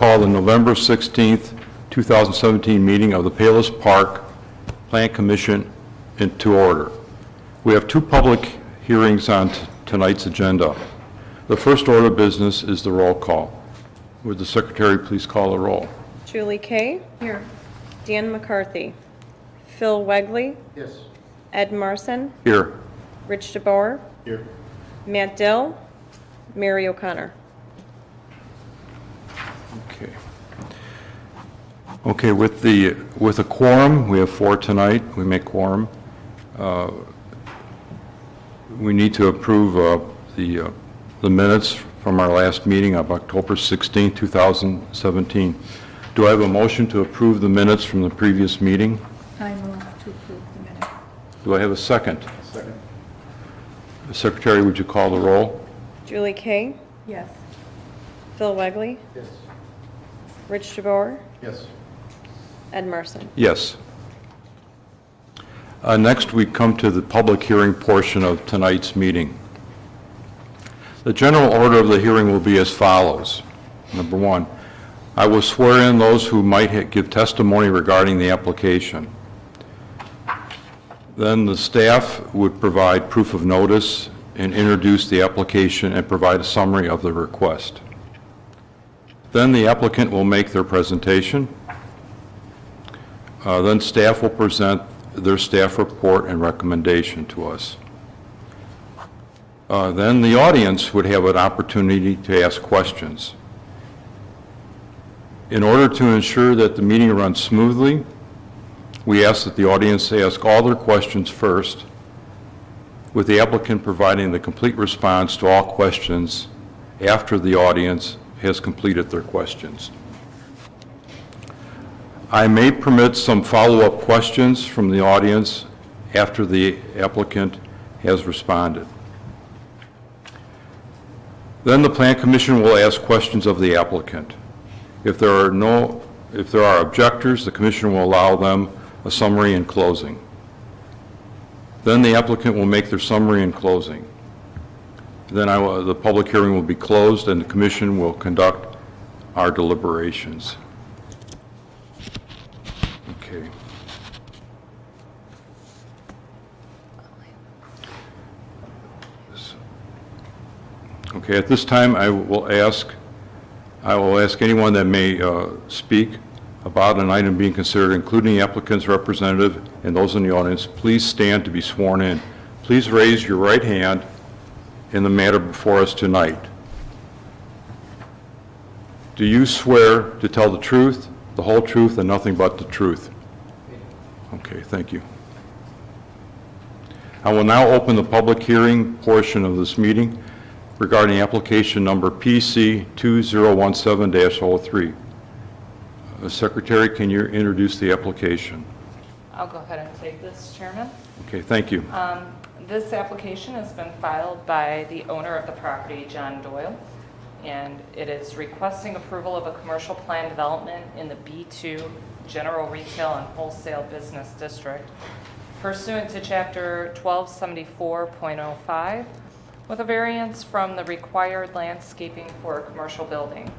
Call the November 16th, 2017 meeting of the Palos Park Plan Commission into order. We have two public hearings on tonight's agenda. The first order of business is the roll call. Would the secretary please call the roll? Julie Kay. Here. Dan McCarthy. Phil Wegley. Yes. Ed Marson. Here. Rich DeBoer. Here. Matt Dill. Mary O'Connor. Okay. Okay, with a quorum, we have four tonight. We make quorum. We need to approve the minutes from our last meeting of October 16, 2017. Do I have a motion to approve the minutes from the previous meeting? I move to approve the minutes. Do I have a second? Second. Secretary, would you call the roll? Julie Kay. Yes. Phil Wegley. Yes. Rich DeBoer. Yes. Ed Marson. Yes. Next, we come to the public hearing portion of tonight's meeting. The general order of the hearing will be as follows. Number one, I will swear in those who might give testimony regarding the application. Then the staff would provide proof of notice and introduce the application and provide a summary of the request. Then the applicant will make their presentation. Then staff will present their staff report and recommendation to us. Then the audience would have an opportunity to ask questions. In order to ensure that the meeting runs smoothly, we ask that the audience ask all their questions first, with the applicant providing the complete response to all questions after the audience has completed their questions. I may permit some follow-up questions from the audience after the applicant has responded. Then the Plan Commission will ask questions of the applicant. If there are objectors, the Commission will allow them a summary and closing. Then the applicant will make their summary and closing. Then the public hearing will be closed and the Commission will conduct our deliberations. Okay. Okay, at this time I will ask anyone that may speak about an item being considered, including the applicant's representative and those in the audience, please stand to be sworn in. Please raise your right hand in the matter before us tonight. Do you swear to tell the truth, the whole truth, and nothing but the truth? Okay, thank you. I will now open the public hearing portion of this meeting regarding application number PC 2017-03. Secretary, can you introduce the application? I'll go ahead and take this, Chairman. Okay, thank you. This application has been filed by the owner of the property, John Doyle, and it is requesting approval of a commercial plan development in the B2 General Retail and Wholesale Business District pursuant to Chapter 1274.05 with a variance from the required landscaping for a commercial building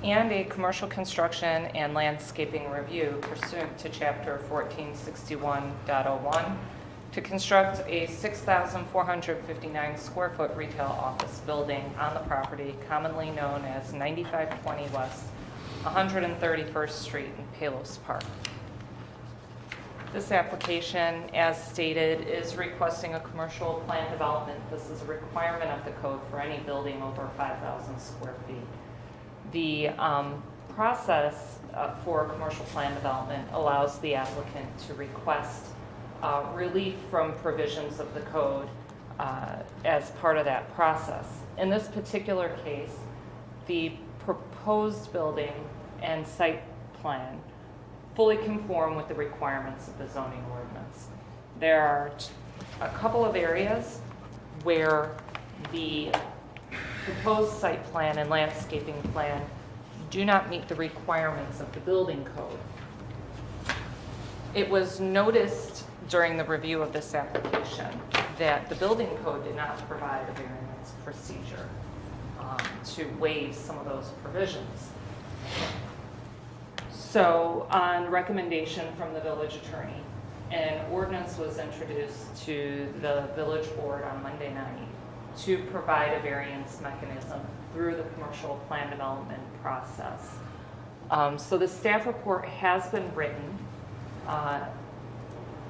and a commercial construction and landscaping review pursuant to Chapter 1461.01 to construct a 6,459 square foot retail office building on the property commonly known as 9520 West 131st Street in Palos Park. This application, as stated, is requesting a commercial plan development. This is a requirement of the code for any building over 5,000 square feet. The process for commercial plan development allows the applicant to request relief from provisions of the code as part of that process. In this particular case, the proposed building and site plan fully conform with the requirements of the zoning ordinance. There are a couple of areas where the proposed site plan and landscaping plan do not meet the requirements of the building code. It was noticed during the review of this application that the building code did not provide a variance procedure to waive some of those provisions. So on recommendation from the village attorney, an ordinance was introduced to the village board on Monday night to provide a variance mechanism through the commercial plan development process. So the staff report has been written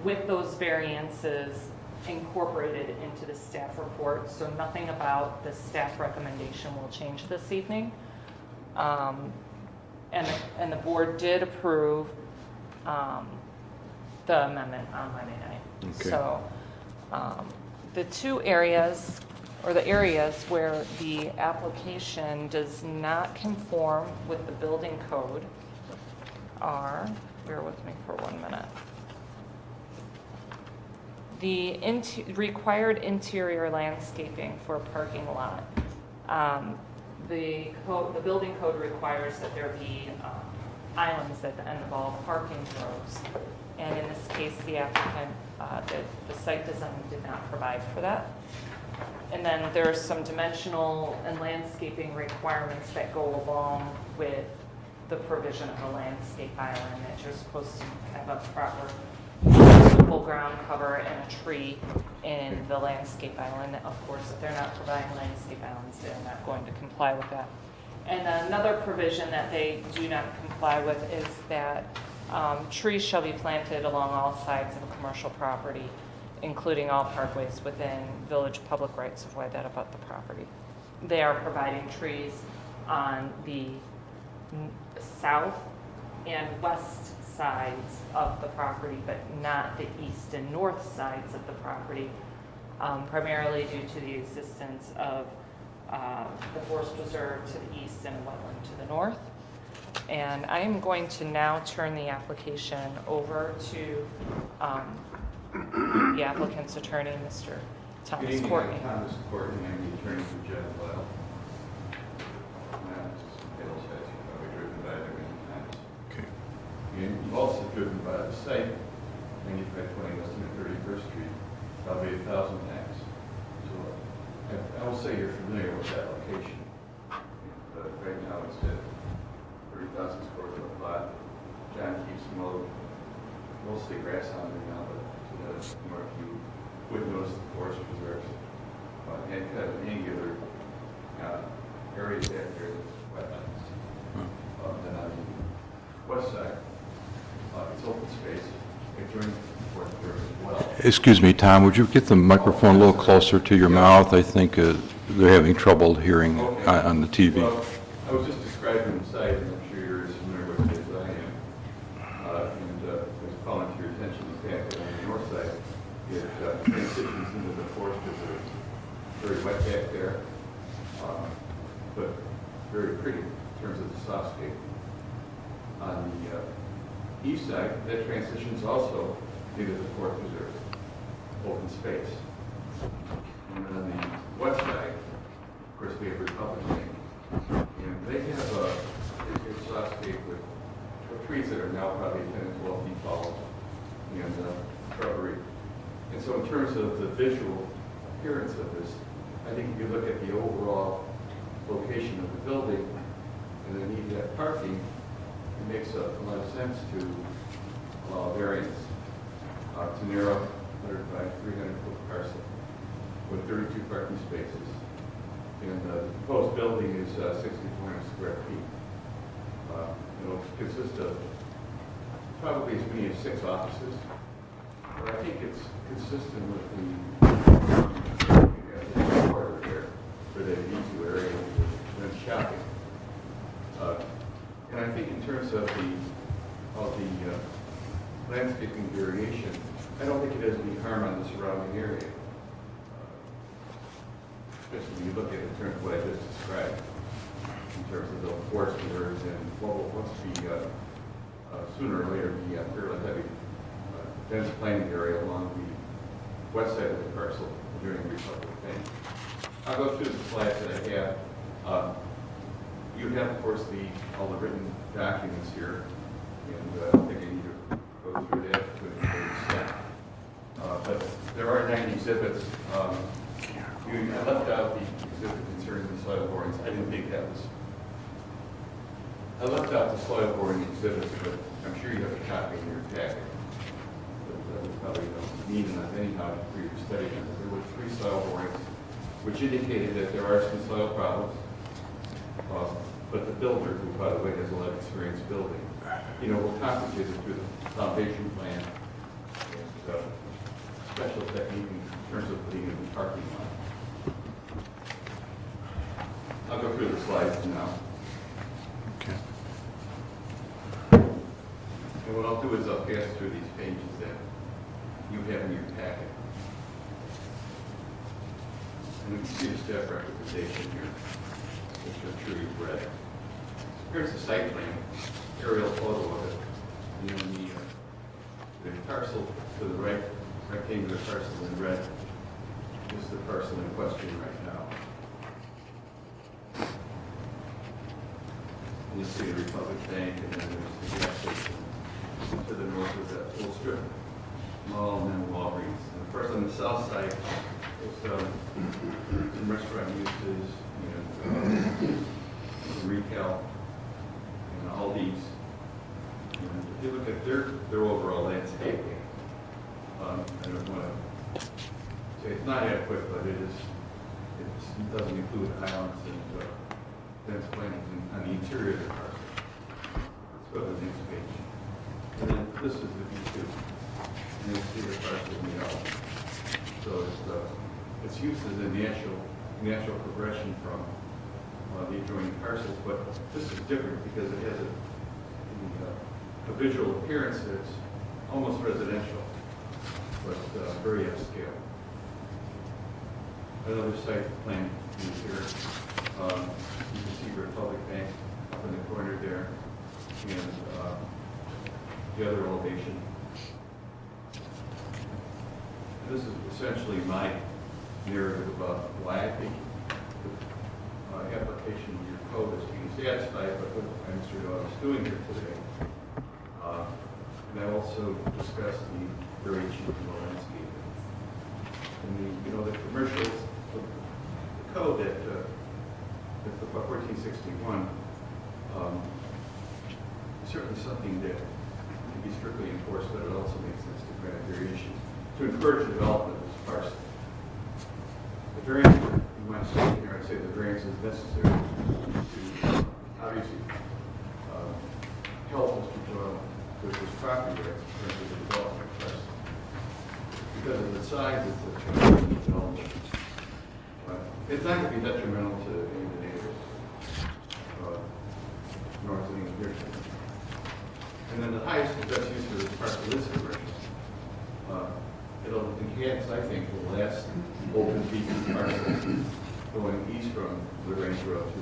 with those variances incorporated into the staff report, so nothing about the staff recommendation will change this evening. And the board did approve the amendment on Monday night. Okay. So the two areas, or the areas where the application does not conform with the building code are, bear with me for 1 minute. The required interior landscaping for a parking lot. The building code requires that there be islands at the end of all parking rows. And in this case, the applicant, the site design did not provide for that. And then there are some dimensional and landscaping requirements that go along with the provision of a landscape island, that you're supposed to have a proper full ground cover and a tree in the landscape island. Of course, if they're not providing landscape islands, they're not going to comply with that. And another provision that they do not comply with is that trees shall be planted along all sides of a commercial property, including all parkways within village public rights of way that abut the property. They are providing trees on the south and west sides of the property, but not the east and north sides of the property, primarily due to the existence of the forest preserve to the east and a wetland to the north. And I am going to now turn the application over to the applicant's attorney, Mr. Thomas Good evening, Courtney. I'm Thomas Courtney, I'm the attorney for Jeff Well. Probably driven by it many times. Okay. And you've also driven by the site, 9520 West 31st Street, probably 1,000 times. So I will say you're familiar with that location. But right now it's at 30,000 square foot lot. John keeps mostly grass on there now, but to the north you would notice the forest preserves. And kind of an angular area back there that's wetlands. Then on the west side, it's open space. It joins the forest preserve as well. Excuse me, Tom, would you get the microphone a little closer to your mouth? I think they're having trouble hearing on the TV. Well, I was just describing the site, and I'm sure you're as familiar with it as I am. And I was calling to your attention the fact that on the north side, it transitions into the forest preserve. Very wet back there, but very pretty in terms of the softscape. On the east side, that transitions also into the forest preserve, open space. And on the west side, of course, we have Republic Bank. And they have a softscape with trees that are now probably 10 to 12 feet tall and shrubbery. And so in terms of the visual appearance of this, I think if you look at the overall location of the building and then you have parking, it makes a lot of sense to allow variance to narrow 100 by 300 foot parcel with 32 parking spaces. And the proposed building is 6,400 square feet. It'll consist of probably as many as 6 offices. But I think it's consistent with the quarter there for the E2 area and shopping. And I think in terms of the landscaping variation, I don't think it has any harm on the surrounding area. Especially when you look at it in terms of what I just described, in terms of the forest preserves and what will once be sooner or later be a fairly heavy dense planting area along the west side of the parcel during Republic Bank. I'll go through the slides that I have. You have, of course, all the written documents here, and I don't think I need to go through that to an extent. But there are 9 exhibits. I left out the exhibit concerning the soil borings. I didn't think that was I left out the soil boring exhibits, but I'm sure you have a copy in your packet. But we probably don't need enough anyhow for your study. There were 3 soil borings, which indicated that there are some soil problems. But the builder, who by the way has a lot of experience building, will compensate it through the foundation plan and special technique in terms of putting in the parking lot. I'll go through the slides now. Okay. And what I'll do is I'll pass through these pages that you have in your packet. And you can see the staff recommendation here, which I'm sure you've read. Here's the site plan, aerial photo of it. And the parcel to the right, rectangular parcel in red, is the parcel in question right now. And you see the Republic Bank, and then there's the gas station to the north of that little strip mall, and then Walgreens. And of course, on the south side, is some restaurant uses, some retail, and Aldi's. And if you look at their overall landscaping, I don't want to say it's not adequate, but it doesn't include islands and dense plantings on the interior of the parcel. Let's go to the next page. And then this is the view too. And you see the parcel in yellow. So its use is a natural progression from the adjoining parcels, but this is different because it has a visual appearance that's almost residential, but very upscale. Another site plan view here. You can see Republic Bank up in the corner there, and the other elevation. And this is essentially my narrative about why I think the application of your code is being satisfied by what I was doing here today. And I also discussed the variation of the landscape. And the commercial, the code that the 1461 is certainly something that can be strictly enforced, but it also makes sense to grant variations to encourage the development of this parcel. The variance, you might say here, I say the variance is necessary to obviously help Mr. Doyle with his property rights in terms of the development parcel. Because of the size, it's a challenging development. It's not going to be detrimental to any of the neighbors, nor to any of And then the highest and best use of this parcel is commercial. It'll enhance, I think, the last open beach parcel going east from the range road to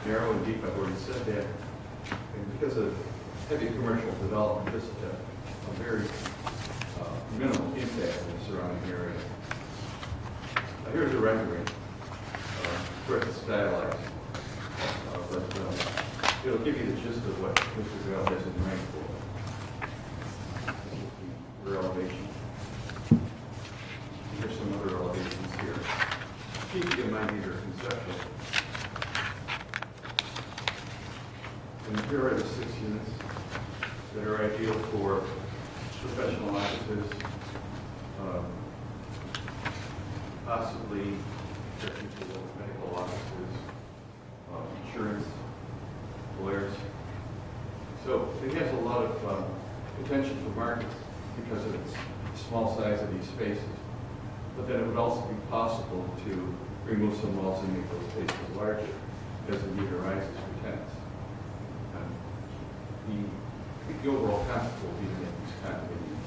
narrow and deep. I've already said that. And because of heavy commercial development, this is a very minimal impact on the surrounding area. Here's a rendering. Of course, it's stylized, but it'll give you the gist of what Mr. Doyle has in mind for. Rear elevation. Here's some other elevations here. Keep in mind these are conceptual. And here are the 6 units that are ideal for professional offices, possibly technical medical offices, insurance, lawyers. So it has a lot of potential for markets because of its small size of these spaces. But then it would also be possible to remove some walls and make those spaces larger as the need arises for tenants. The overall concept will be to make these condominiums.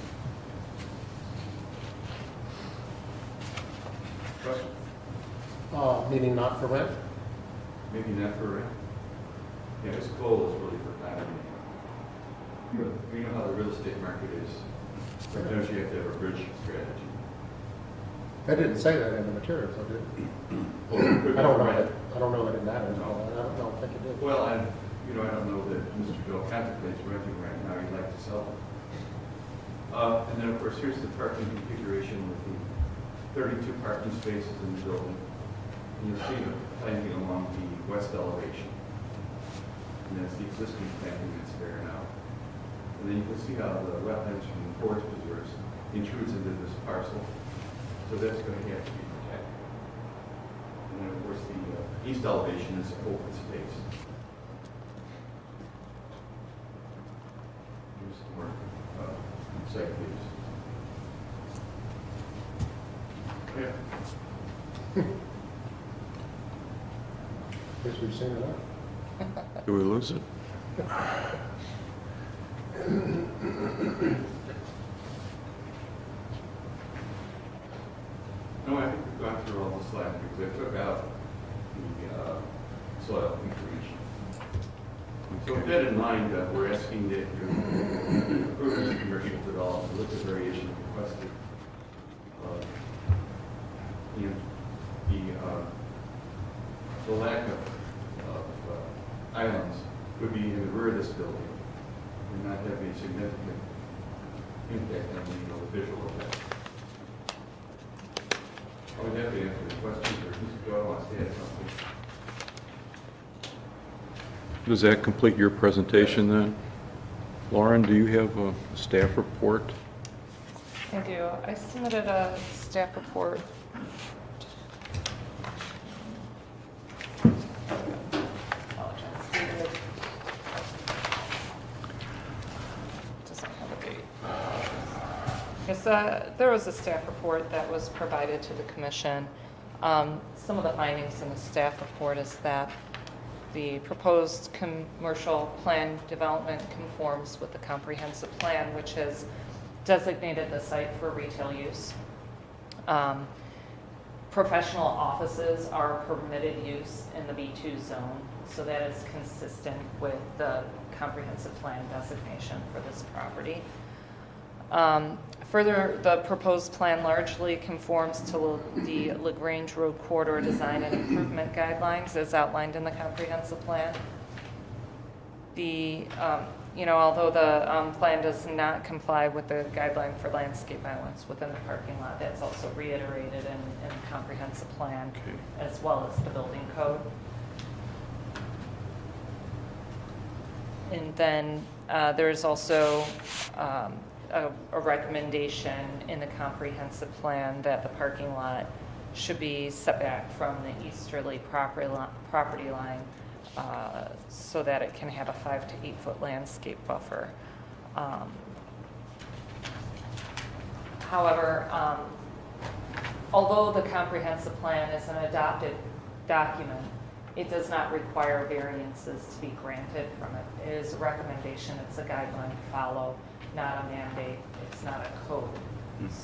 Question? Meaning not for rent? Maybe not for rent. Yeah, his goal is really for condominium. We know how the real estate market is. Sometimes you have to have a bridge strategy. I didn't say that in the materials, I did. Well, I don't know that. I don't know that it matters. No. I don't think it did. Well, I don't know that Mr. Bill contemplates renting right now. He'd like to sell them. And then, of course, here's the parking configuration with the 32 parking spaces in the building. And you'll see the planting along the west elevation. And that's the existing planting that's there now. And then you can see how the wetlands from the forest preserves intrudes into this parcel. So that's going to have to be protected. And then, of course, the east elevation is open space. Here's some more site views. Yeah. Guess we've seen enough. Do we lose it? No, I think we've gone through all the slides because I took out the soil information. So with that in mind, we're asking that you approve this commercial development with the variation requested. And the lack of islands would be in the rear of this building and not have a significant impact on the visual effect. I would have to answer the questions, or Mr. Doyle wants to add something. Does that complete your presentation then? Lauren, do you have a staff report? I do. I submitted a staff report. Doesn't have a date. Yes, there was a staff report that was provided to the commission. Some of the findings in the staff report is that the proposed commercial plan development conforms with the comprehensive plan, which has designated the site for retail use. Professional offices are permitted use in the B2 zone, so that is consistent with the comprehensive plan designation for this property. Further, the proposed plan largely conforms to the LaGrange Road Corridor Design and Improvement Guidelines as outlined in the comprehensive plan. Although the plan does not comply with the guideline for landscape islands within the parking lot, that's also reiterated in the comprehensive plan, as well as the building code. And then there's also a recommendation in the comprehensive plan that the parking lot should be set back from the easterly property line so that it can have a 5 to 8 foot landscape buffer. However, although the comprehensive plan is an adopted document, it does not require variances to be granted from it. It is a recommendation, it's a guideline to follow, not a mandate, it's not a code.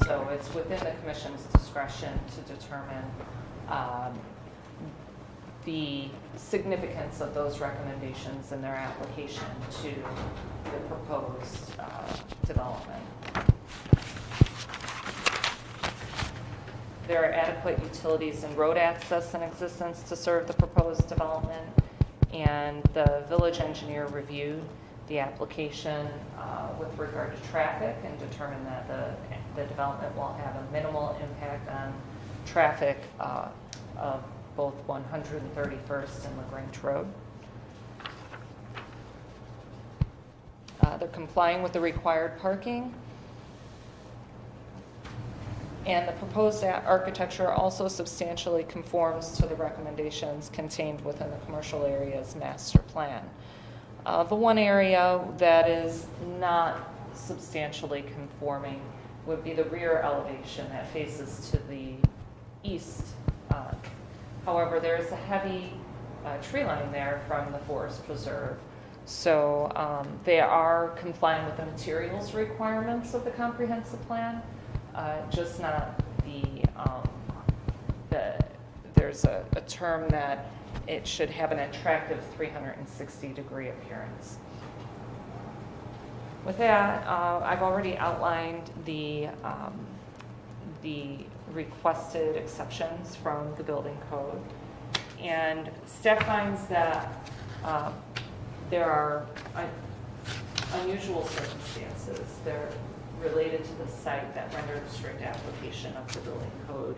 So it's within the commission's discretion to determine the significance of those recommendations in their application to the proposed development. There are adequate utilities and road access in existence to serve the proposed development, and the village engineer reviewed the application with regard to traffic and determined that the development will have a minimal impact on traffic of both 131st and LaGrange Road. They're complying with the required parking. And the proposed architecture also substantially conforms to the recommendations contained within the commercial area's master plan. The one area that is not substantially conforming would be the rear elevation that faces to the east. However, there is a heavy tree line there from the forest preserve. So they are complying with the materials requirements of the comprehensive plan. Just not there's a term that it should have an attractive 360-degree appearance. With that, I've already outlined the requested exceptions from the building code, and staff finds that there are unusual circumstances. They're related to the site that render the strict application of the building code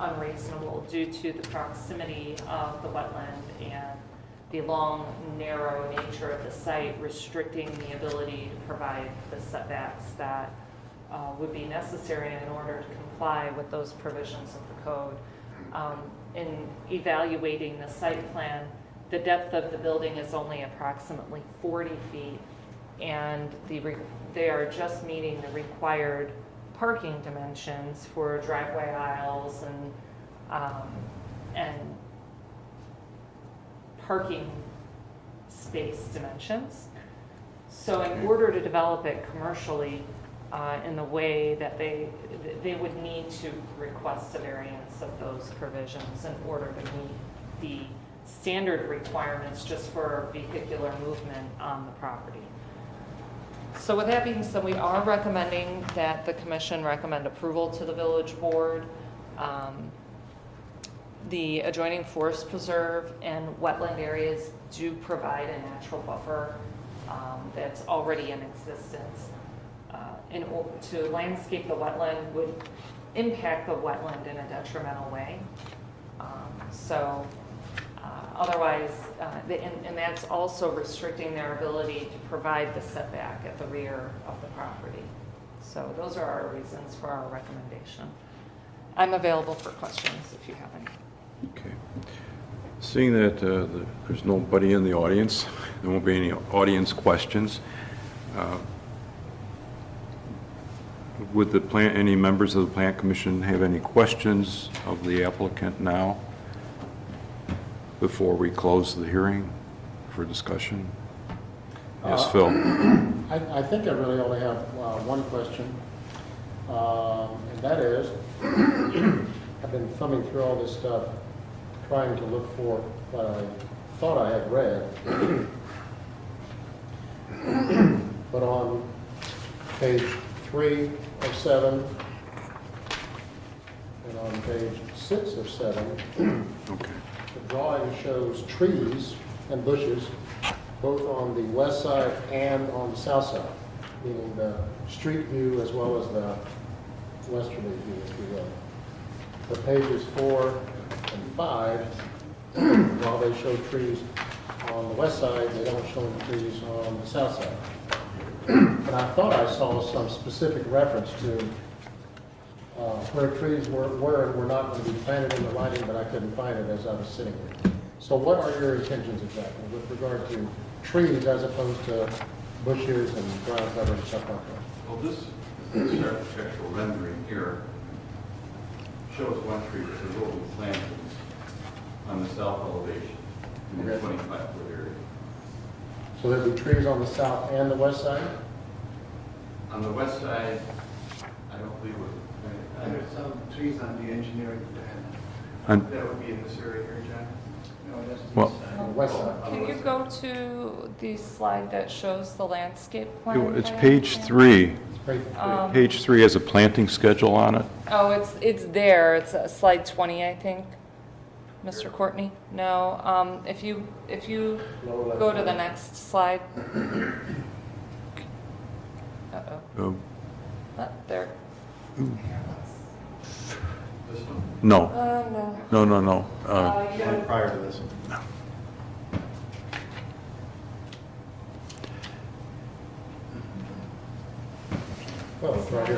unreasonable due to the proximity of the wetland and the long, narrow nature of the site restricting the ability to provide the setbacks that would be necessary in order to comply with those provisions of the code. In evaluating the site plan, the depth of the building is only approximately 40 feet, and they are just meeting the required parking dimensions for driveway aisles and parking space dimensions. So in order to develop it commercially in the way that they would need to request a variance of those provisions in order to meet the standard requirements just for vehicular movement on the property. So with that being said, we are recommending that the commission recommend approval to the village board. The adjoining forest preserve and wetland areas do provide a natural buffer that's already in existence. To landscape the wetland would impact the wetland in a detrimental way. Otherwise, and that's also restricting their ability to provide the setback at the rear of the property. So those are our reasons for our recommendation. I'm available for questions if you have any. Okay. Seeing that there's nobody in the audience, there won't be any audience questions. Would any members of the Plant Commission have any questions of the applicant now before we close the hearing for discussion? Yes, Phil. I think I really only have one question, and that is, I've been thumbing through all this stuff, trying to look for what I thought I had read. But on page 3 of 7, and on page 6 of 7, Okay. the drawing shows trees and bushes both on the west side and on the south side, meaning the street view as well as the westerly view, if you will. For pages 4 and 5, while they show trees on the west side, they don't show any trees on the south side. And I thought I saw some specific reference to where trees were and were not going to be planted in the writing, but I couldn't find it as I was sitting here. So what are your intentions exactly with regard to trees as opposed to bushes and ground cover and stuff like that? Well, this architectural rendering here shows one tree with a row of plantings on the south elevation in the Okay. 25-foot area. So there'd be trees on the south and the west side? On the west side, I don't believe we're planted. There's some trees on the engineering plan. And That would be in this area here, John? No, that's the Well- east side. On the west side? Can you go to the slide that shows the landscape plan? it's page 3. It's page 3. Page 3 has a planting schedule on it. Oh, it's there. It's slide 20, I think. Mr. Courtney? No. If you Lower left. go to the next slide. Uh-oh. Um, There. This one? No, No. no. You gotta- Prior to this. Well, it's right here.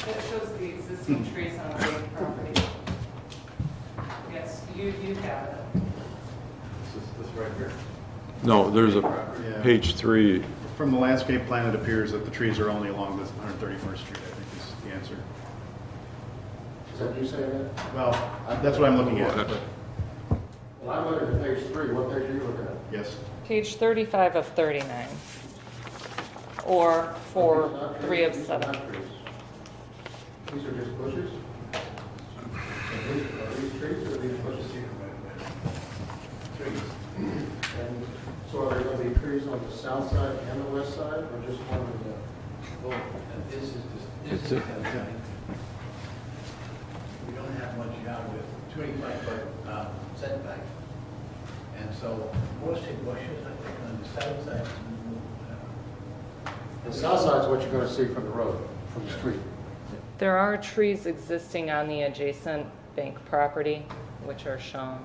It shows the existing trees on the big property. Yes, you have it. This right here? No, there's a Yeah. page 3. From the landscape plan, it appears that the trees are only along this 131st Street, I think is the answer. Is that you saying that? Well, that's what I'm looking at, but Well, I'm looking at page 3. What page are you looking at? yes. Page 35 of 39. Or for 3 of 7. These are just bushes? Are these trees or are these bushes? Trees. And so are there going to be trees on the south side and the west side, or just one of the? Well, this is It's just, a- we don't have much yard with 25-foot setback. And so mostly bushes, I think, on the south side. The south side is what you're going to see from the road, from the street. There are trees existing on the adjacent bank property, which are shown.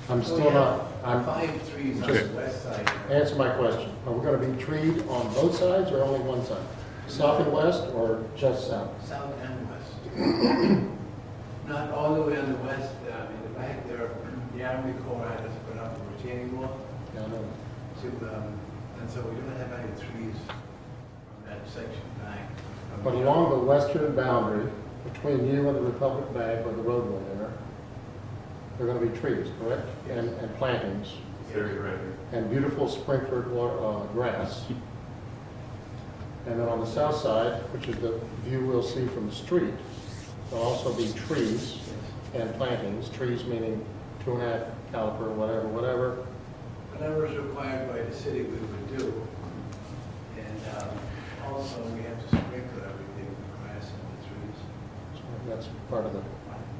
I'm still not, I'm, 5 trees on Okay. the west side. answer my question. Are we going to be treed on both sides or only one side? South and west or just south? South and west. Not all the way on the west, in the back there, the Army Corps had us put up a retaining wall Yeah, I know. to, and so we don't have any trees from that section back. But along the western boundary, between you and the Republic Bank or the roadway there are going to be trees, correct? And plantings, Very right. and beautiful sprinklered grass. And then on the south side, which is the view we'll see from the street, there'll also be trees and plantings, trees meaning 2.5 caliper, whatever. Whatever is required by the city, we would do. And also, we have to sprinkle everything, the grass and the trees. So that's part of the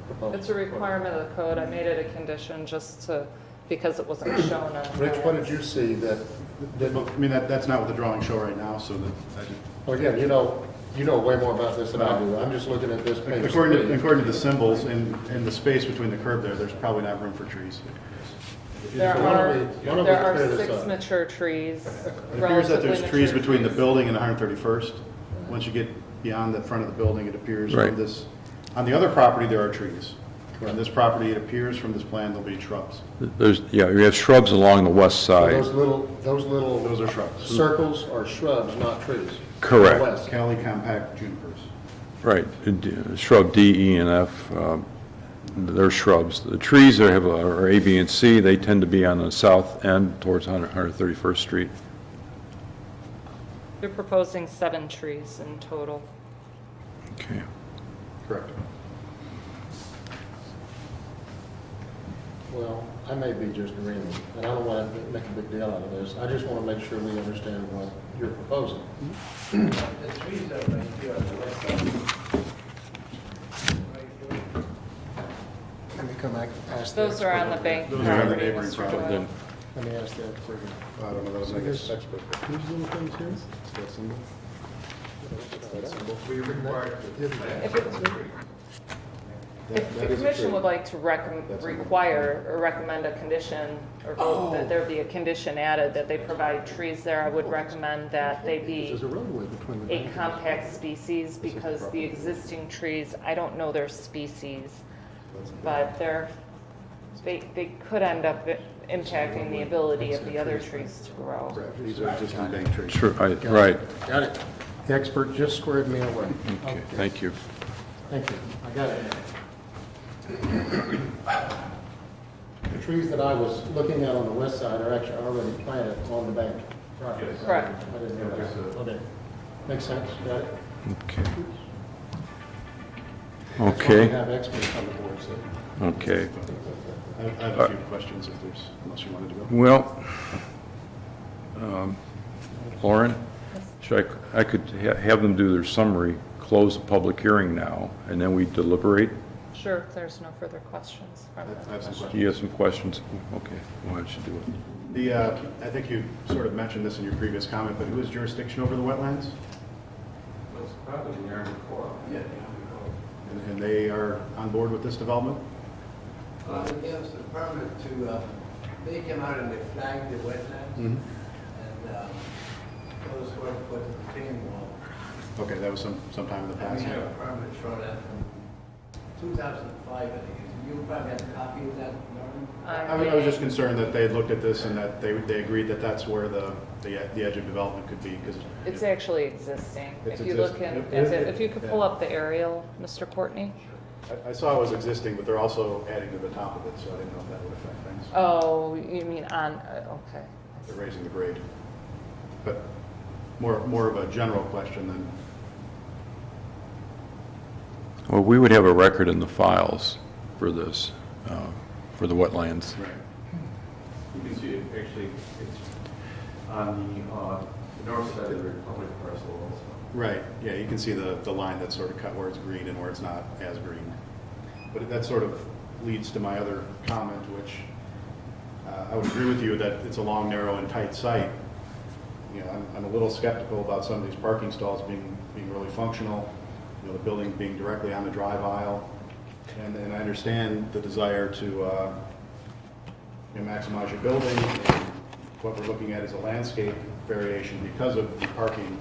proposal. It's a requirement of the code. I made it a condition just to, because it wasn't shown on. Rich, what did you see that didn't, I mean, that's not what the drawings show right now, so that, well, again, you know way more about this than I do. I'm just looking at this page. according to the symbols in the space between the curb there's probably not room for trees. There One of are, the- one of there the are clear this 6 up. mature trees. It appears that relatively there's trees mature between the trees. building and 131st. Once you get beyond the front of the building, it appears Right. from this, on the other property, there are trees. On Correct. this property, it appears from this plan, there'll be shrubs. Yeah, we have shrubs along the west So side. those little Those are shrubs. circles are shrubs, not trees. Correct. West. Cali compact junipers. Right, shrub D, E, and F, they're shrubs. The trees that have, are A, B, and C, they tend to be on the south end towards 131st Street. They're proposing 7 trees in total. Okay. Correct. Well, I may be just dreaming, and I don't want to make a big deal out of this. I just want to make sure we understand what you're proposing. The trees are right here on the west side. Right here. Let me come back and ask Those are on the bank Those are on the property, neighboring Mr. property. Doyle. Let me ask that for you. I don't know, that was So like a this- textbook. These little things here? That symbol? We required to plant If it- If the commission would like to require or recommend a condition, or vote that there be a condition added that they provide trees there, I would recommend that they be There's a roadway between the a bank and compact species, because the existing trees, I don't know their species, but they could end up impacting the ability of the other trees to grow. Correct. These are existing bank trees. Sure, right. Got it. The expert just squared me away. Okay, thank you. Thank you. I got it. The trees that I was looking at on the west side are actually already planted on the bank property. Yes. Correct. I didn't know that. Okay. Makes sense. Got it? Okay. That's why we Okay, have experts on the board, so. okay. I have a few questions if there's, unless you wanted to go. Well, Lauren, I could have them do their summary, close the public hearing now, and then we deliberate. Sure, if there's no further questions from the I have some commission. Do you have some questions? Okay, why don't you do it? I think you sort of mentioned this in your previous comment, but who has jurisdiction over the wetlands? Well, it's probably the Army Corps. Yeah. And they are on board with this development? They gave us a permit to, they came out and they flagged the wetlands, Mhm. and those who had put the retaining wall. Okay, that was some time in the And we past. have a permit for that from 2005, I think. You probably have a copy of that, Norman? I was just concerned that they had looked at this and that they agreed that that's where the edge of development could be, because. It's actually existing. It's If you look existing. at, It- if you could pull up the aerial, Mr. Courtney? I saw it was existing, but they're also adding to the top of it, so I didn't know if that would affect things. Oh, you mean on, okay. They're raising the grade. But more of a general question than, Well, we would have a record in the files for this, for the wetlands. right. You can see it, actually, it's on the north side of the Republic parcel also. Right, yeah, you can see the line that's sort of cut where it's green and where it's not as green. But that sort of leads to my other comment, which I would agree with you that it's a long, narrow, and tight site. You know, I'm a little skeptical about some of these parking stalls being really functional, you know, the building being directly on the drive aisle. And I understand the desire to maximize your building. What we're looking at is a landscape variation because of the parking,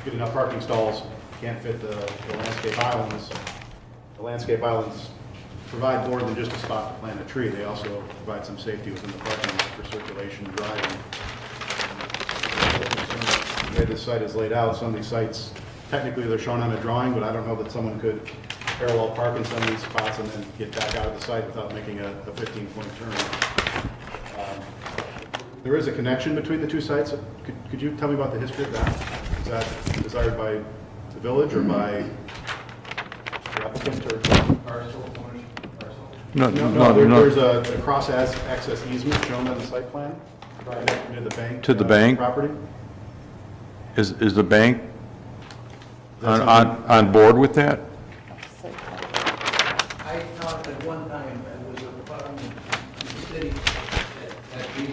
get enough parking stalls, can't fit the landscape islands. The landscape islands provide more than just a spot to plant a tree. They also provide some safety within the parking lot for circulation and driving. The way this site is laid out, some of these sites, technically they're shown on a drawing, but I don't know that someone could parallel park in some of these spots and then get back out of the site without making a 15-point turn. There is a connection between the two sites. Could you tell me about the history of that? Is that desired by the village or by the applicant or? Parcel, ownership, parcel. There's a cross-access easement shown on the site plan, right near the bank. To the bank? Property. Is the bank on board with that? I thought at one time that was a problem in the city that we,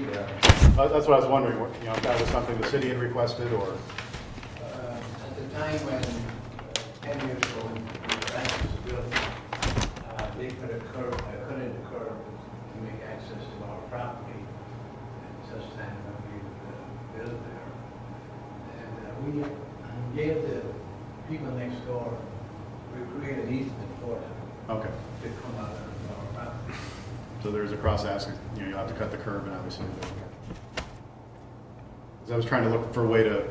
That's what I was wondering, if that was something the city had requested or? at the time when, 10 years ago, when the bank was built, they put a curb, cut in the curb to make access to our property, and such time when we built there. And we gave the people next door, we created an easement for them Okay. to come out of our property. So there's a cross-access, you'll have to cut the curb and obviously. I was trying to look for a way to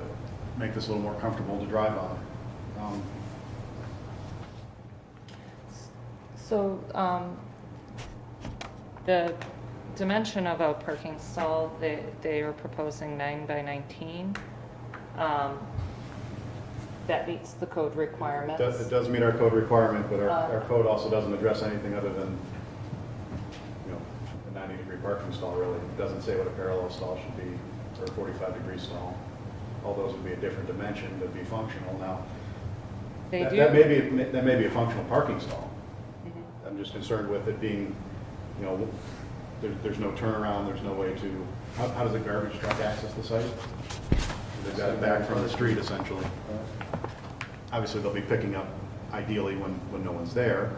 make this a little more comfortable to drive on. So the dimension of a parking stall, they are proposing 9 by 19. That meets the code requirements. It does meet our code requirement, but our code also doesn't address anything other than, a 90-degree parking stall, really. It doesn't say what a parallel stall should be, or a 45-degree stall. All those would be a different dimension, but be functional. Now, They that do. that may be a functional parking stall. Mhm. I'm just concerned with it being, there's no turnaround, there's no way to, how does a garbage truck access the site? They've got it back from the street, essentially. Obviously, they'll be picking up ideally when no one's there,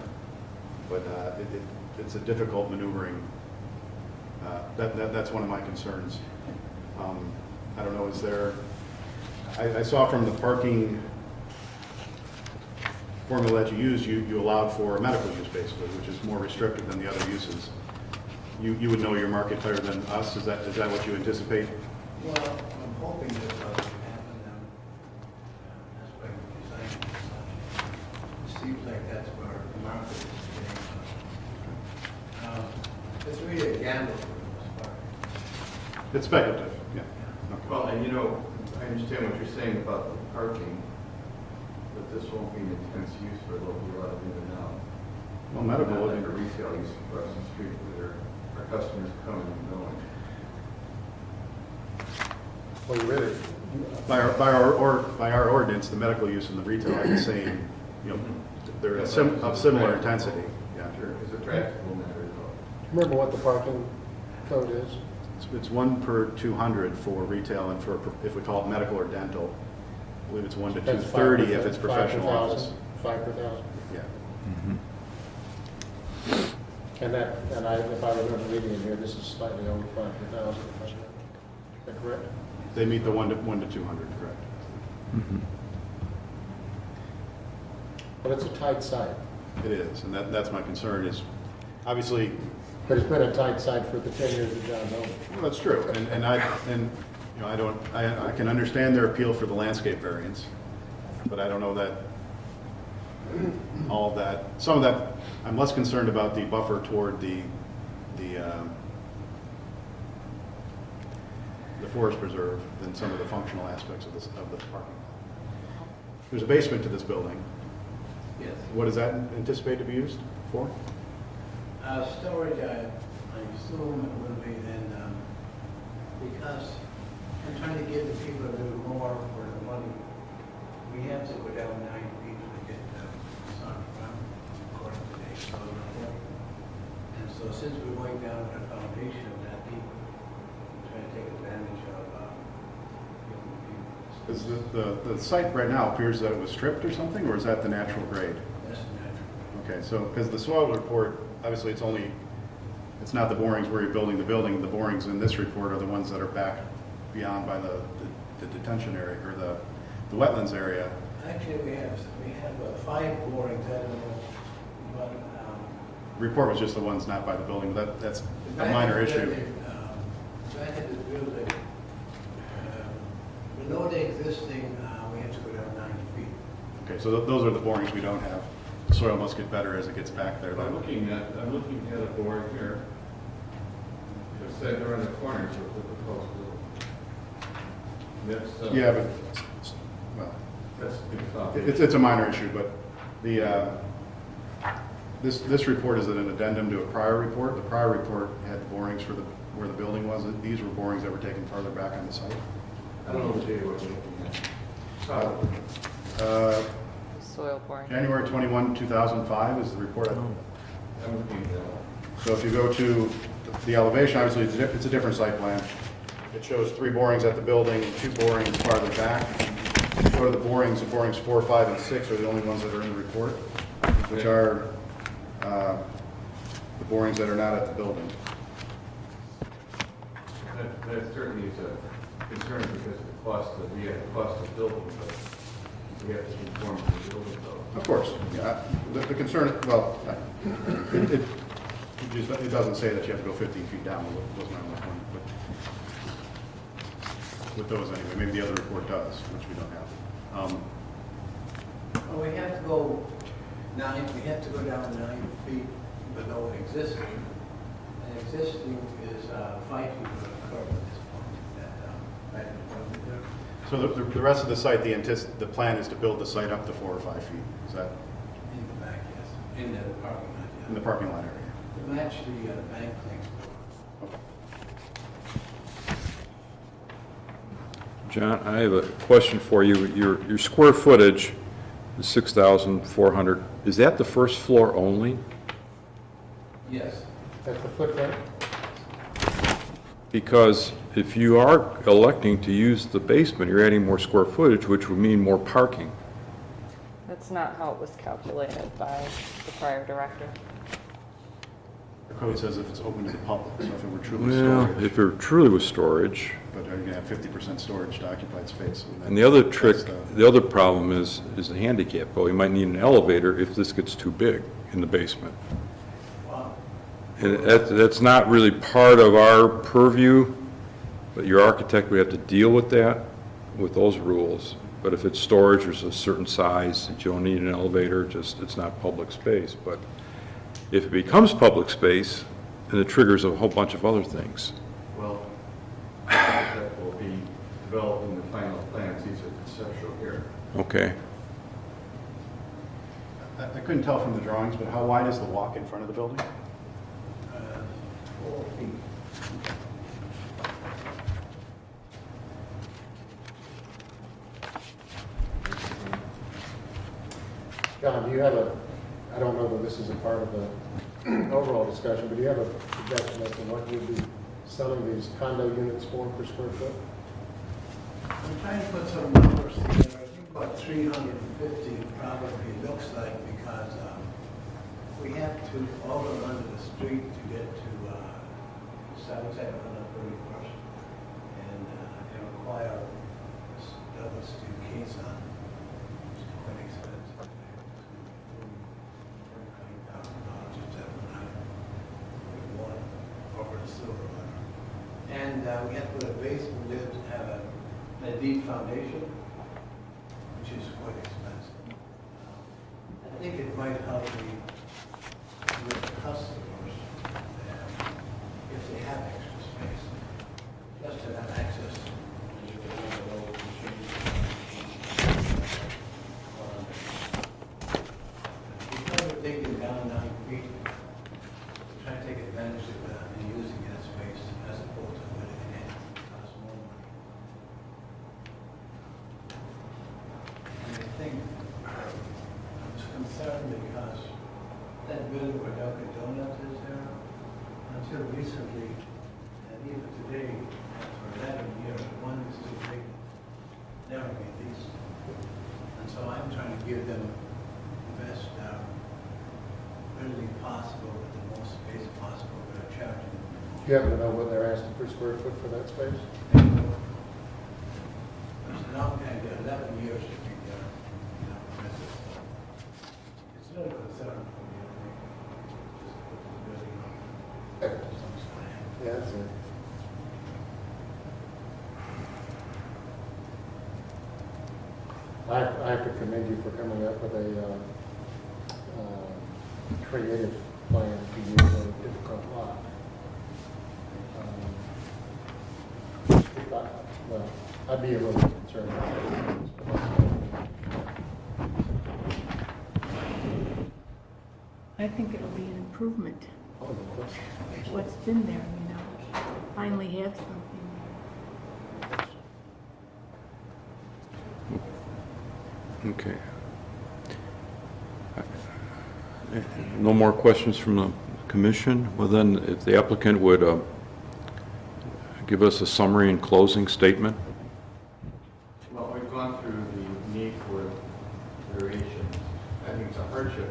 but it's a difficult maneuvering. That's one of my concerns. I don't know, is there, I saw from the parking formula that you used, you allowed for a medical use basically, which is more restrictive than the other uses. You would know your market better than us, is that what you anticipate? Well, I'm hoping that doesn't happen, that's why we designed it as such. It seems like that's where the market is getting. It's really a gamble for the most part. It's speculative, yeah. Okay. Well, and I understand what you're saying about the parking, but this won't be an intense use for there'll be a lot of in and out. Well, medical Not would like be- a retail use across the street where our customers coming and going. Well, you really, By our ordinance, the medical use and the retail are the same, they're of similar intensity. Yeah. Sure, it's a practical matter as well. remember what the parking code is? It's 1 per 200 for retail and for, if we call it medical or dental, I believe it's 1 to That's 230 if it's 5 per professional thousand, office. 5 per thousand. Yeah. And if I remember reading in here, this is slightly over 5 per thousand. Is that correct? They meet the 1 to 200, correct? But it's a tight site. It is, and that's my concern is, obviously, But it's been a tight site for the 10 years that John's owned it. well, that's true, I can understand their appeal for the landscape variance, but I don't know that all of that, some of that, I'm less concerned about the buffer toward the forest preserve than some of the functional aspects of the parking lot. There's a basement to this building. Yes. What is that anticipated to be used for? Storage, I assume it will be then, because I'm trying to give the people a little more for the money. We have to go down 9 feet to get the sun from, according to the code report. And so since we're going down with a foundation that deep, we're trying to take advantage of, Is the site right now appears that it was stripped or something, or is that the natural grade? that's natural. Okay, so, because the soil report, obviously it's not the borings where you're building the building. The borings in this report are the ones that are back beyond by the detention area, or the wetlands area. Actually, we have 5 borings, I don't know, but, The report was just the ones not by the building, but that's the a back minor of the issue. building, back of the building, below the existing, we have to go down 90 feet. Okay, so those are the borings we don't have. The soil must get better as it gets back there. I'm looking at a board here. It said they're in the corners of the proposed building. That's, Yeah, but, well, that's a big thought. it's a minor issue, but this report is an addendum to a prior report. The prior report had the borings for where the building was. These were borings that were taken farther back on the site. I don't know what day we're looking at. Probably. Soil boring. January 21, 2005 is the report. I'm looking at that. So if you go to the elevation, obviously it's a different site plan. It shows 3 borings at the building and 2 borings farther back. Go to the borings 4, 5, and 6 are the only ones that are in the report, which are the borings that are not at the building. That certainly is a concern because of the cost of building, but we have to conform to the building code. Of course, yeah. The concern, well, it doesn't say that you have to go 15 feet down, was my only point, but with those anyway, maybe the other report does, which we don't have. Well, we have to go down 9 feet below existing. And existing is 5 feet below the curb at this point. Right in there. So the rest of the site, the plan is to build the site up to 4 or 5 feet, is that In the back, yes. In the parking lot, yeah. in the parking lot area? To match the bank next door. John, I have a question for you. Your square footage is 6,400. Is that the first floor only? Yes. That's the footprint? Because if you are electing to use the basement, you're adding more square footage, which would mean more parking. That's not how it was calculated by the prior director. The code says if it's open to the public, so if it were truly Well, storage, if it truly was storage. but you're gonna have 50% storage to occupied space. And the other that's trick, the other problem is the handicap. Well, you might need an elevator if this gets too big in the basement. Wow. And that's not really part of our purview, but your architect would have to deal with that, with those rules. But if it's storage, there's a certain size that you don't need an elevator, it's not public space. But if it becomes public space, then it triggers a whole bunch of other things. Well, that will be developed in the final plans. These are conceptual here. Okay. I couldn't tell from the drawings, but how wide is the walk in front of the building? 4 feet. John, do you have I don't know that this is a part of the overall discussion, but do you have a projection as to what you'd be selling these condo units for per square foot? I'm trying to put some numbers together. I think about 350 probably looks like because we have to all go under the street to get to South Side of 131st. And it requires double steel Commisison, which is quite expensive. $49,000 just to have one with water over the sewer line. And we have to put a basement lid, have a deep foundation, which is quite expensive. I think it might help me with the customers if they have extra space, just to have access to because we're taking down 9 feet, try to take advantage of that and using that space as opposed to putting it in. Costs more money. And I think I'm concerned because that building where Dunkin' Donuts is there, until recently, and even today, for that You happen to know what they're asking per square foot for that space? It's a long time ago, 11 years, I think, it's a little concern for me, I think. Just put the building on. Yeah, that's it. I have to commend you for coming up with a creative plan to use a difficult lot. Well, I'd be a little concerned about it. I think it'll be an improvement. Oh, no question. What's been there, you know, finally have something. Okay. No more questions from the commission? Well, then, if the applicant would give us a summary and closing statement? Well, we've gone through the need for variations. I think it's a hardship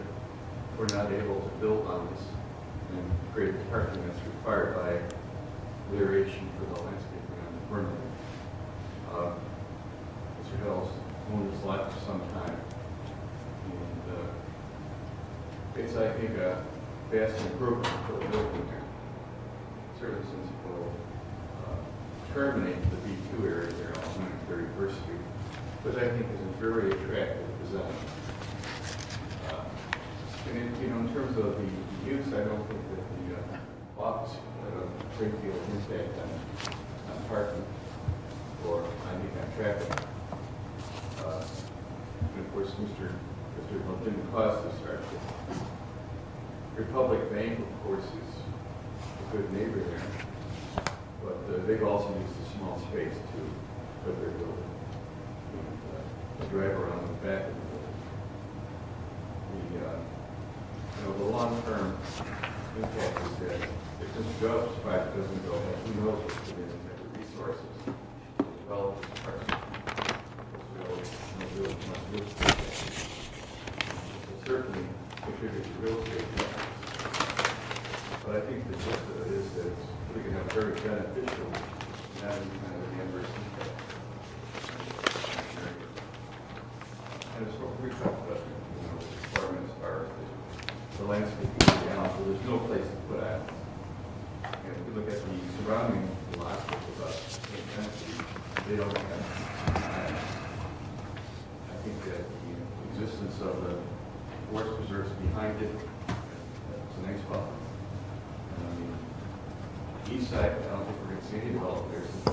if we're not able to build on this and create the parking that's required by variation for the landscaping on the perimeter. Mr. Hill's owned this lot for some time. And it's, I think, a vast improvement for the building there. Certainly since it will terminate the B2 area there on 131st Street, but I think is a very attractive design. In terms of the use, I don't think that the office had a great deal of impact on parking or on traffic. And of course, Mr. Well, didn't cause this hardship. Republic Bank, of course, is a good neighbor there, but they've also used a small space to put their building and drive around the back of the building. The long-term impact is that if this Jones project doesn't go ahead, who knows what's going to be in the resources to develop this park. Certainly contribute to real estate taxes. But I think the gist of it is that it's really going to have very beneficial, not any kind of an adverse impact. And it's what we talked about, the requirement as far as the landscaping down, so there's no place to put out. And if we look at the surrounding lots, which is about 8 density, they don't have. I think that the existence of the forest preserves behind it, it's a nice buffer. And on the east side, I don't think we're going to see any development there, since,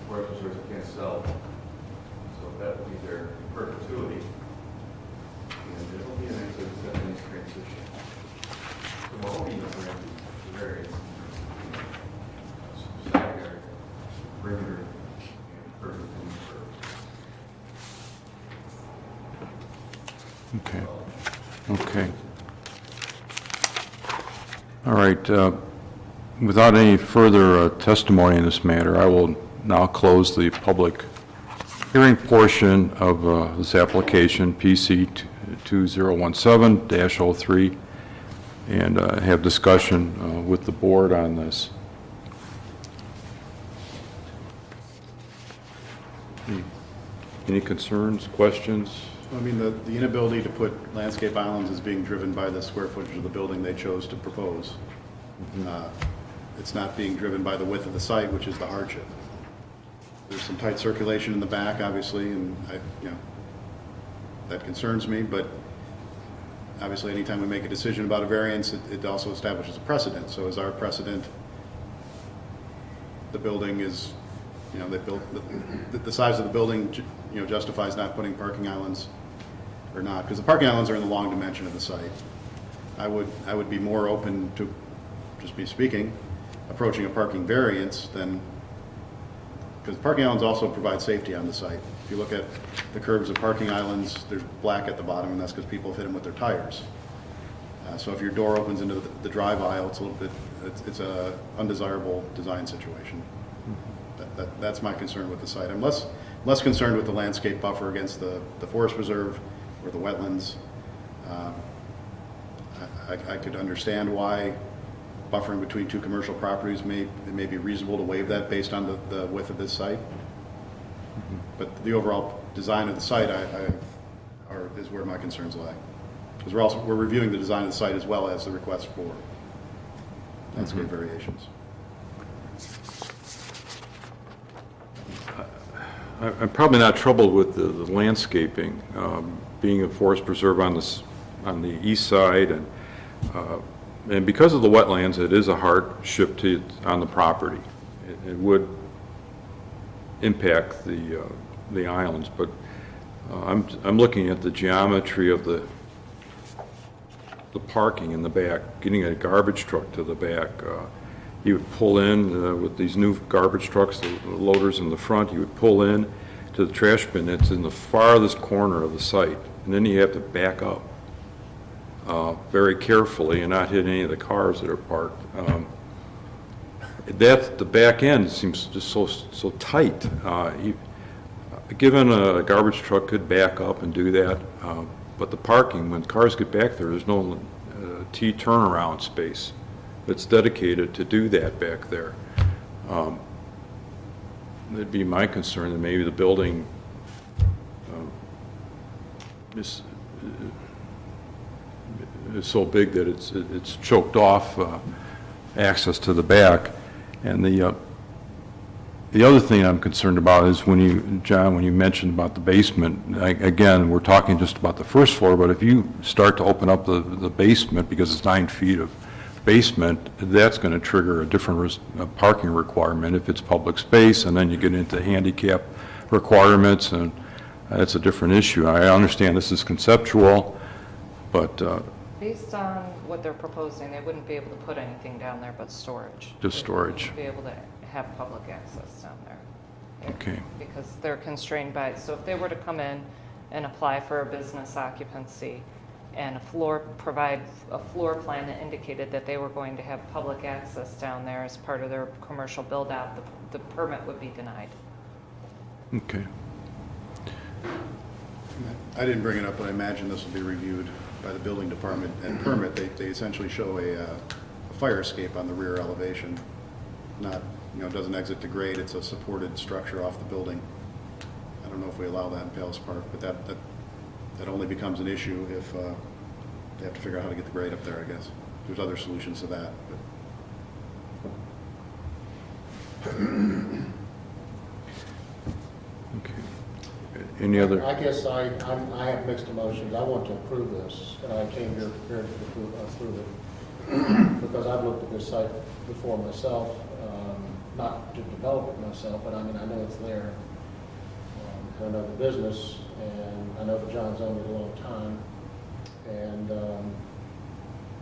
forest preserves can't sell. So that would be there in perpetuity. And it'll be a nice transition. So we're hoping that we're going to be very side yard, perimeter, and curve and curve. Okay. Okay. All right. Without any further testimony in this matter, I will now close the public hearing portion of this application, PC 2017-03, and have discussion with the board on this. Any concerns, questions? I mean, the inability to put landscape islands is being driven by the square footage of the building they chose to propose. It's not being driven by the width of the site, which is the hardship. There's some tight circulation in the back, obviously, and that concerns me, but obviously anytime we make a decision about a variance, it also establishes a precedent. So as our precedent, the building is, they built, the size of the building, justifies not putting parking islands or not, because the parking islands are in the long dimension of the site. I would be more open to, just me speaking, approaching a parking variance than, because parking islands also provide safety on the site. If you look at the curves of parking islands, there's black at the bottom, and that's because people have hit them with their tires. So if your door opens into the drive aisle, it's a little bit, it's a undesirable design situation. That's my concern with the site. I'm less concerned with the landscape buffer against the forest preserve or the wetlands. I could understand why buffering between two commercial properties, it may be reasonable to waive that based on the width of this site. But the overall design of the site is where my concerns lie. Because we're reviewing the design of the site as well as the request for landscape variations. I'm probably not troubled with the landscaping, being a forest preserve on the east side, and because of the wetlands, it is a hardship on the property. It would impact the islands, but I'm looking at the geometry of the parking in the back, getting a garbage truck to the back. He would pull in with these new garbage trucks, the loaders in the front, he would pull in to the trash bin that's in the farthest corner of the site, and then you have to back up very carefully and not hit any of the cars that are parked. The back end seems just so tight. Given a garbage truck could back up and do that, but the parking, when cars get back there's no T turnaround space that's dedicated to do that back there. That'd be my concern, that maybe the building is so big that it's choked off access to the back. And the other thing I'm concerned about is John, when you mentioned about the basement, again, we're talking just about the first floor, but if you start to open up the basement, because it's 9 feet of basement, that's going to trigger a different parking requirement if it's public space, and then you get into handicap requirements, and that's a different issue. I understand this is conceptual, but Based on what they're proposing, they wouldn't be able to put anything down there but storage. Just storage. They wouldn't be able to have public access down there. Okay. Because they're constrained by it. So if they were to come in and apply for a business occupancy and provide a floor plan that indicated that they were going to have public access down there as part of their commercial build-out, the permit would be denied. okay. I didn't bring it up, but I imagine this will be reviewed by the building department and permit. They essentially show a fire escape on the rear elevation. Not, it doesn't exit to grade, it's a supported structure off the building. I don't know if we allow that in Palace Park, but that only becomes an issue if they have to figure out how to get the grade up there, I guess. There's other solutions to that. But. Okay. Any other? I guess I have mixed emotions. I want to approve this, and I came here prepared to approve it because I've looked at this site before myself, not to develop it myself, but I mean, I know it's there. I know the business, and I know that John's owned it a long time, and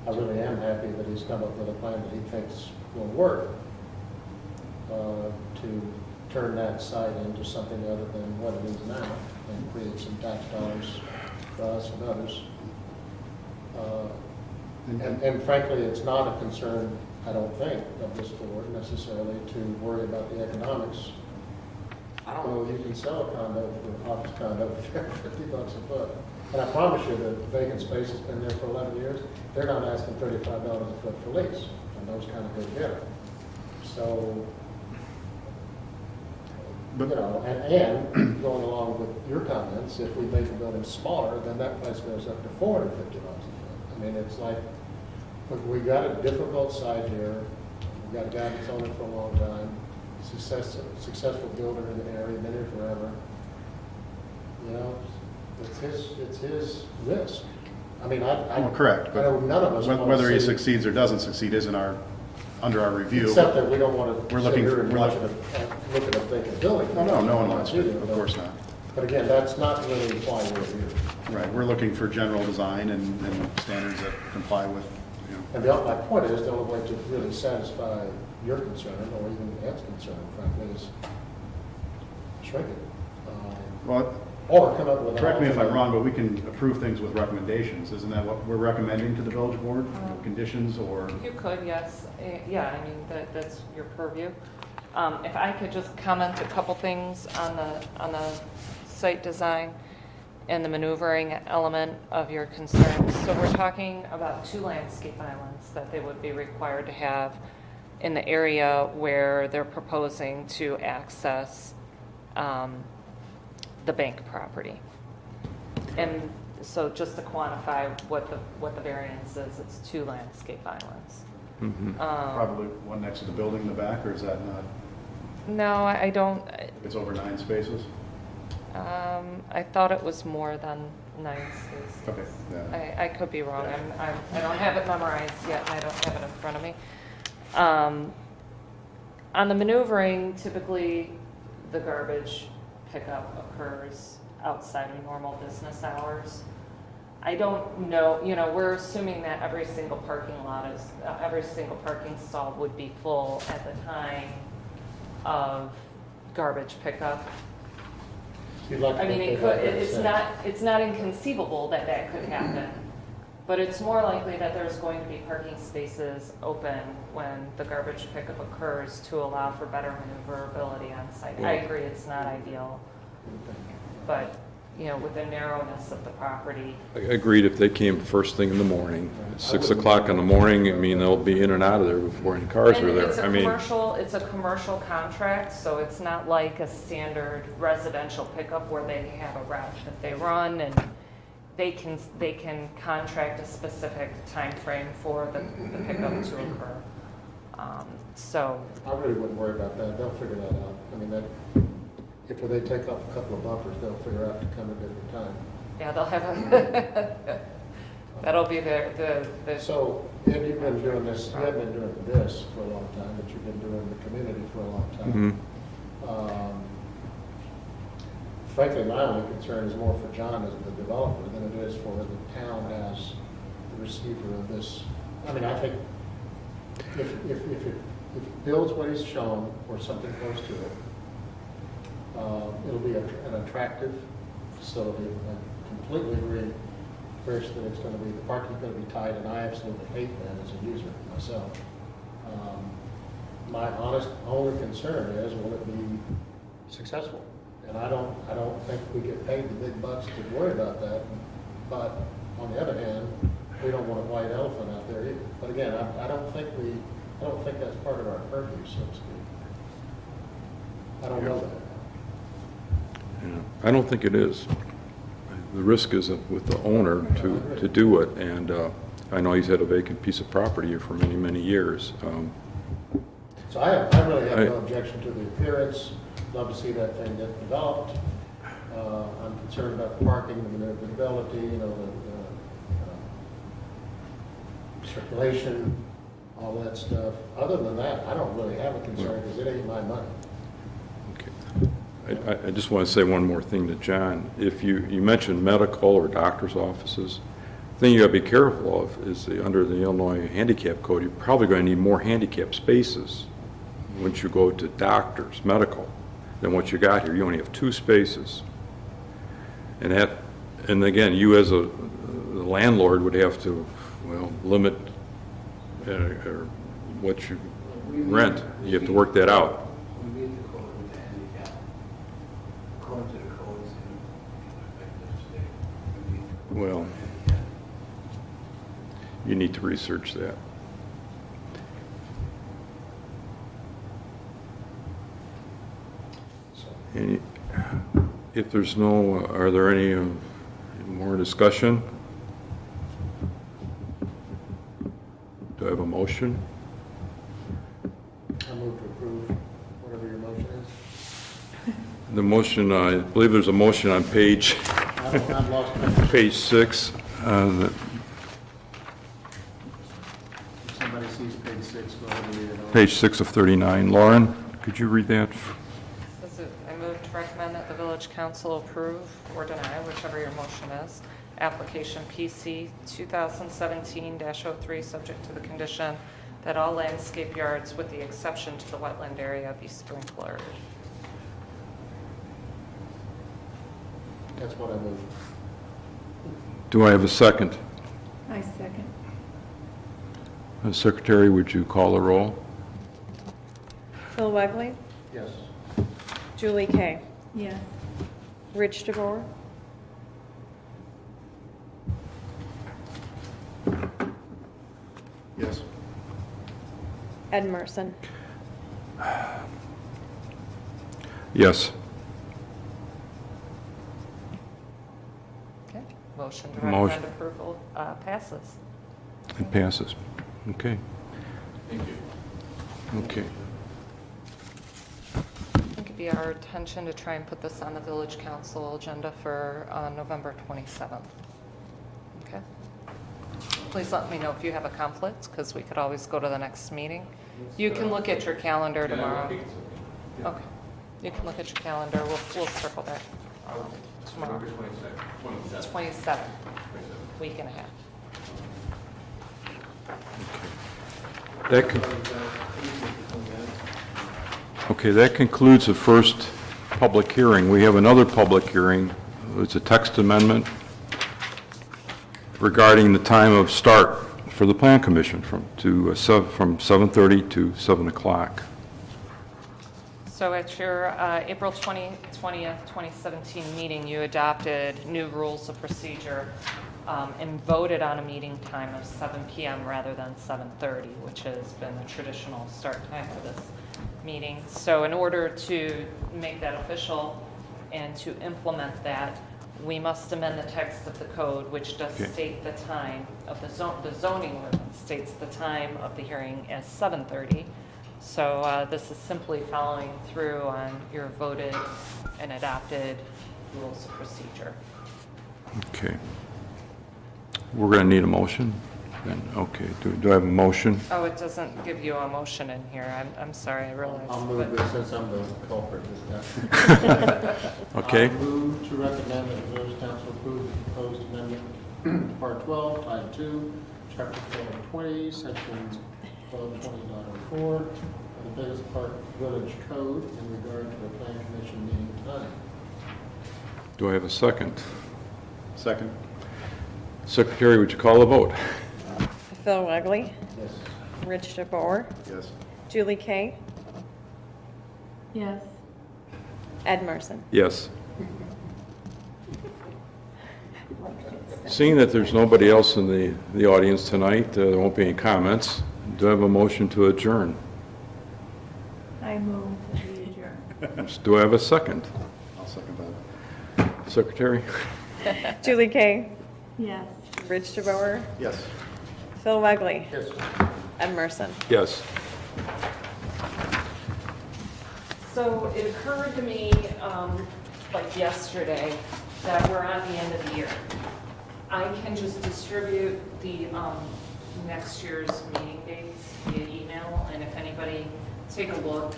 I really am happy that he's come up with a plan that he thinks will work to turn that site into something other than what it is now and create some tax dollars for us and others. And frankly, it's not a concern, I don't think, of this board necessarily to worry about the economics. Well, you can sell a condo for office condo for $50 a foot. And I promise you that the vacant space has been there for 11 years. They're not asking $35 a foot for lease, and those kind of go together. So, and going along with your comments, if we make the building smaller, then that price goes up to $450 a foot. I mean, it's like, look, we got a difficult site here. We've got a guy that's owned it for a long time, successful builder in the area, been here forever. It's his risk. I mean, Correct. I know none of us want to Whether he see- succeeds or doesn't succeed isn't under our review. Except that we don't want to We're sit looking here for- and we're watch looking- it, look at a vacant building. No one wants to, either, of but- course not. But again, that's not really why we're here. Right, we're looking for general design and standards that comply with, And my point is, the only way to really satisfy your concern, or even Ed's concern, frankly, is shrink it. well, Or come up with. an correct me if I'm alternate. wrong, but we can approve things with recommendations. Isn't that what we're recommending to the village board? Conditions or? You could, yes. Yeah, I mean, that's your purview. If I could just comment a couple things on the site design and the maneuvering element of your concerns. So we're talking about 2 landscape islands that they would be required to have in the area where they're proposing to access the bank property. And so just to quantify what the variance is, it's 2 landscape islands. Probably one next to the building in the back, or is that not, No, I don't, it's over 9 spaces? I thought it was more than 9 spaces. Okay, yeah. I could be wrong. I don't have it memorized yet, and I don't have it in front of me. On the maneuvering, typically, the garbage pickup occurs outside of normal business hours. I don't know, we're assuming that every single parking stall would be full at the time of garbage pickup. You'd like to I mean, think it that could, makes sense. it's not inconceivable that that could happen, but it's more likely that there's going to be parking spaces open when the garbage pickup occurs to allow for better maneuverability on site. I agree, it's not ideal, but, with the narrowness of the property, I agreed if they came first thing in the morning, at 6 o'clock in the morning, they'll be in and out of there before any cars are and there. it's a commercial contract, so it's not like a standard residential pickup where they have a route that they run and they can contract a specific time frame for the pickup to occur. So, I really wouldn't worry about that. They'll figure that out. I mean, if they take off a couple of bumpers, they'll figure out to come at a different time. yeah, they'll have that'll be the So, Ed, you've been doing this, you haven't been doing this for a long time, but you've been doing the community for a long time. Frankly, my only concern is more for John as the developer than it is for the town as the receiver of this. I mean, I think if it builds what he's shown or something close to it, it'll be an attractive facility. I completely agree, Chris, that it's going to be, the parking's going to be tight, and I absolutely hate that as a user myself. My honest only concern is, will it be successful? And I don't think we get paid the big bucks to worry about that. But on the other hand, we don't want a white elephant out there either. But again, I don't think that's part of our purview, so to speak. I don't know that. Yeah, I don't think it is. The risk is with the owner to do it, and I know he's had a vacant piece of property here for many, many years. So I really have no objection to the appearance. Love to see that thing get developed. I'm concerned about the parking, the maneuverability, the circulation, all that stuff. Other than that, I don't really have a concern because it ain't my money. Okay. I just want to say one more thing to John. If you mentioned medical or doctor's offices, the thing you got to be careful of is under the Illinois Handicap Code, you're probably going to need more handicap spaces once you go to doctors, medical, than what you got here. You only have 2 spaces. And again, you as the landlord would have to, limit what you rent. You have to work that out. We meet the code with the handicap. According to the codes in effective state. We meet the code Well, with handicap. you need to research that. Any- If there's no, are there any more discussion? Do I have a motion? I move to approve whatever your motion is. The motion, I believe there's a motion on page I've lost my, page 6. if somebody sees page 6, go ahead and read it on. Page 6 of 39. Lauren, could you read that? I move to recommend that the village council approve or deny, whichever your motion is, application PC 2017-03, subject to the condition that all landscape yards, with the exception to the wetland area, be sprinklered. That's what I move. Do I have a second? I second. Secretary, would you call the roll? Phil Wegley, Yes. Julie Kay, Yes. Rich DeBoer, Yes. Edmondson. Yes. Okay. Motion to Motion. recommend approval passes. It passes. Okay. Thank you. Okay. I think it'd be our intention to try and put this on the village council agenda for November 27th. Okay? Please let me know if you have a conflict, because we could always go to the next meeting. You can look at your calendar Yeah, I tomorrow. think it's okay. Okay. You can look at your calendar. We'll circle back tomorrow. November 22nd, 27th. 27, week and a half. That Okay, that concludes the first public hearing. We have another public hearing. It's a text amendment regarding the time of start for the Plan Commission from 7:30 to 7 o'clock. So at your April 20th, 2017 meeting, you adopted new rules of procedure and voted on a meeting time of 7 PM rather than 7:30, which has been the traditional start time for this meeting. So in order to make that official and to implement that, we must amend the text of the code, which does Okay. state the time of the zoning ordinance states the time of the hearing as 7:30. So this is simply following through on your voted and adopted rules of procedure. Okay. We're going to need a motion then. Okay, do I have a motion? Oh, it doesn't give you a motion in here. I'm sorry, I realized. I'll move but- this since I'm the culprit this time. Okay. I move to recommend that the village council approve the proposed amendment to Part 12, Title 2, Chapter 1220, Sections 1220.04 of the Davis Park Village Code in regard to the Plan Commission meeting time. Do I have a second? Second. Secretary, would you call the vote? Phil Wegley. Yes. Rich DeBoer. Yes. Julie Kay. Yes. Edmondson. Yes. Seeing that there's nobody else in the audience tonight, there won't be any comments. Do I have a motion to adjourn? I move that we adjourn. Do I have a second? I'll second that. Secretary? Julie Kay. Yes. Rich DeBoer. Yes. Phil Wegley. Yes. Edmondson. Yes. So it occurred to me, like yesterday, that we're at the end of the year. I can just distribute the next year's meeting dates via email, and if anybody, take a look,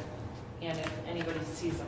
and if anybody sees a